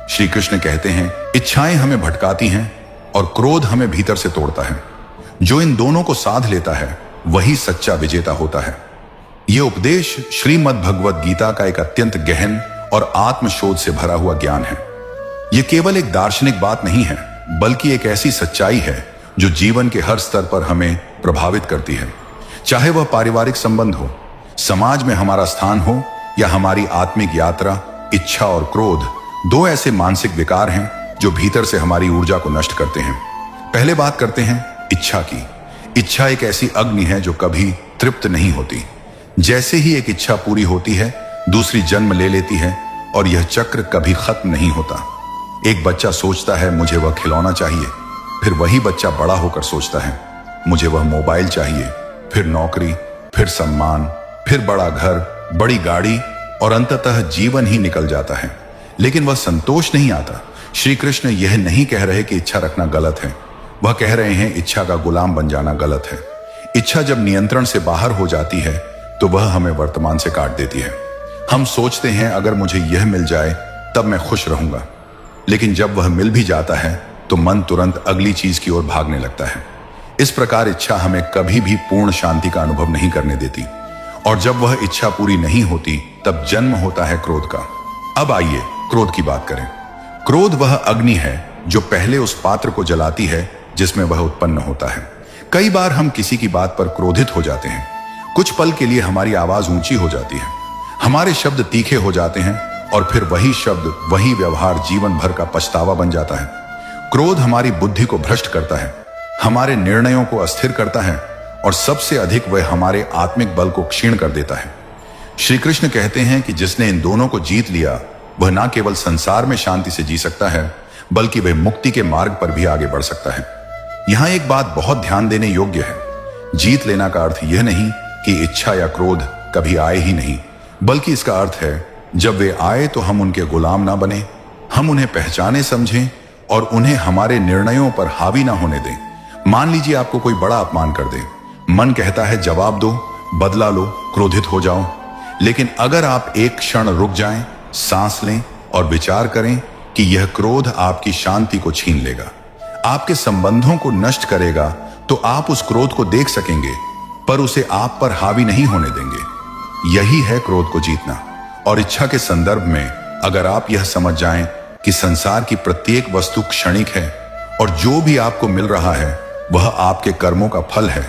श्री कृष्ण कहते हैं, इच्छाएं हमें भटकाती हैं और क्रोध हमें भीतर से तोड़ता है। जो इन दोनों को साध लेता है वही सच्चा विजेता होता है। यह उपदेश श्रीमद् भगवद गीता का एक अत्यंत गहन और आत्मशोध से भरा हुआ ज्ञान है। यह केवल एक दार्शनिक बात नहीं है, बल्कि एक ऐसी सच्चाई है जो जीवन के हर स्तर पर हमें प्रभावित करती है। चाहे वह पारिवारिक संबंध हो, समाज में हमारा स्थान हो, या हमारी आत्मिक यात्रा। इच्छा और क्रोध दो ऐसे मानसिक विकार हैं जो भीतर से हमारी ऊर्जा को नष्ट करते हैं। पहले बात करते हैं इच्छा की। इच्छा एक ऐसी अग्नि है जो कभी तृप्त नहीं होती। जैसे ही एक इच्छा पूरी होती है, दूसरी जन्म ले लेती है और यह चक्र कभी खत्म नहीं होता। एक बच्चा सोचता है मुझे वह खिलौना चाहिए, फिर वही बच्चा बड़ा होकर सोचता है मुझे वह मोबाइल चाहिए, फिर नौकरी, फिर सम्मान, फिर बड़ा घर, बड़ी गाड़ी, और अंततः जीवन ही निकल जाता है, लेकिन वह संतोष नहीं आता। श्री कृष्ण यह नहीं कह रहे कि इच्छा रखना गलत है, वह कह रहे हैं इच्छा का गुलाम बन जाना गलत है। इच्छा जब नियंत्रण से बाहर हो जाती है तो वह हमें वर्तमान से काट देती है। हम सोचते हैं अगर मुझे यह मिल जाए तब मैं खुश रहूंगा, लेकिन जब वह मिल भी जाता है तो मन तुरंत अगली चीज की ओर भागने लगता है। इस प्रकार इच्छा हमें कभी भी पूर्ण शांति का अनुभव नहीं करने देती, और जब वह इच्छा पूरी नहीं होती तब जन्म होता है क्रोध का। अब आइए क्रोध की बात करें। क्रोध वह अग्नि है जो पहले उस पात्र को जलाती है जिसमें वह उत्पन्न होता है। कई बार हम किसी की बात पर क्रोधित हो जाते हैं। कुछ पल के लिए हमारी आवाज ऊंची हो जाती है, हमारे शब्द तीखे हो जाते हैं, और फिर वही शब्द, वही व्यवहार जीवन भर का पछतावा बन जाता है। क्रोध हमारी बुद्धि को भ्रष्ट करता है, हमारे निर्णयों को अस्थिर करता है, और सबसे अधिक वह हमारे आत्मिक बल को क्षीण कर देता है। श्री कृष्ण कहते हैं कि जिसने इन दोनों को जीत लिया वह न केवल संसार में शांति से जी सकता है, बल्कि वह मुक्ति के मार्ग पर भी आगे बढ़ सकता है। यहां एक बात बहुत ध्यान देने योग्य है। जीत लेना का अर्थ यह नहीं कि इच्छा या क्रोध कभी आए ही नहीं, बल्कि इसका अर्थ है जब वे आए तो हम उनके गुलाम ना बने, हम उन्हें पहचाने समझें और उन्हें हमारे निर्णयों पर हावी ना होने दें। मान लीजिए आपको कोई बड़ा अपमान कर दे, मन कहता है जवाब दो, बदला लो, क्रोधित हो जाओ। लेकिन अगर आप एक क्षण रुक जाएं, सांस लें और विचार करें कि यह क्रोध आपकी शांति को छीन लेगा, आपके संबंधों को नष्ट करेगा, तो आप उस क्रोध को देख सकेंगे पर उसे आप पर हावी नहीं होने देंगे। यही है क्रोध को जीतना। और इच्छा के संदर्भ में अगर आप यह समझ जाएं कि संसार की प्रत्येक वस्तु क्षणिक है और जो भी आपको मिल रहा है वह आपके कर्मों का फल है,